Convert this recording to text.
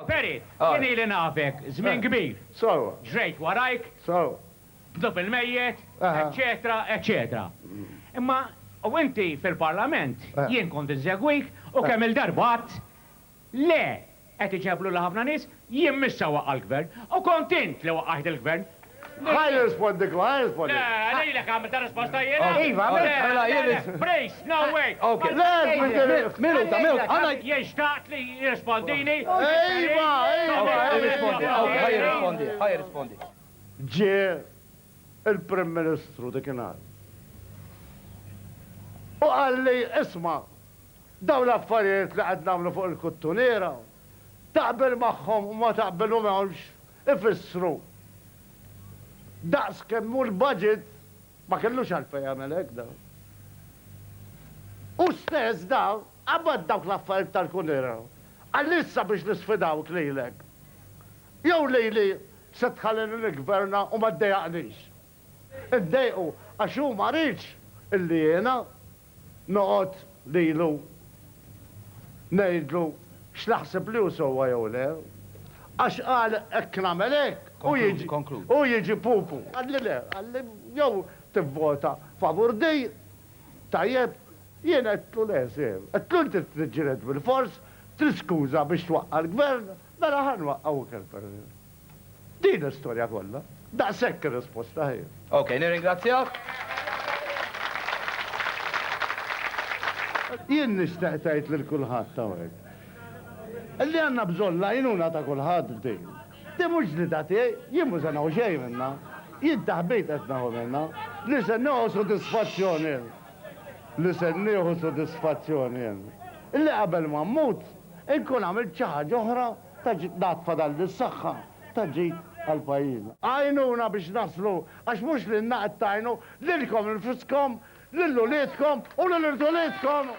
Ferit, jeni li nafek, żmien kbir. So, Ġrejt warajk, so. bdub il-mejjet, Aha. eccetera, eccetera. Imma, u inti fil-parlament, jien kont iżegwik u kemm il-darbat, le, qed iġeblu l ħafna nies, jien missa waqqa l-gvern, u kont int li waqqajt il-gvern. Ħaj rispondik, ħaj rispondik. Lejlek għamil ta' risposta jiena. Iva, mela, jien- Brace, no way. Ok. Minuta, għanna. Jien xtaqt li jirrispondini. Ejva, ħaj rispondi. Ġie il-Prim Ministru dikinhar. U għalli, isma, daw l-affarijiet li qed nagħmlu fuq il-kuttuniera, taqbel magħhom u ma taqbelu magħhomx, ifissru. Daqs kemmu l-budget ma kellux għalfej jagħmel hekk daw. U stess daw, għabad dawk l-affarijiet tal-kunera. Għallissa biex nisfidawk lilek. Jew lili se tħallini l-gverna u ma ddejaqnix. Iddejqu għax hu ma rridx illi jiena noqgħod lilu ngħidlu x'naħseb li hu sewwa jew le. Għax qal hekk nagħmel hekk u jiġi pupu. Għalli le, għalli jew tivvota favur dej, tajjeb, jien għedlu le, sew. Għedlu inti t-ġiret bil-fors, tiskuża biex twaqqa l-gvern, mela ħan waqqaw il-president. Din l-istorja kollha, daqshekk ir-risposta ħej. Ok, nirringrazzjak. Jien nixtieq tgħid lil kulħadd hawnhekk. Illi għandna bżonna jinuna ta' kulħadd din. Di mhux li ta' tiegħi, jien mhux se naħu xejn minnha. Jien taħbejt qed naħu minnha. Li se nieħu sodisfazzjoni. Li se nieħu sodisfazzjoni. Illi qabel ma mmut, inkun għamilt xi ħaġa oħra ta' dat fadal lis-saħħa ta' ġid għall-pajjiż. Għajnuna biex naslu, għax mhux li naqgħod tajnu lilkom infuskom, lil uliedkom u lil irtuliedkom.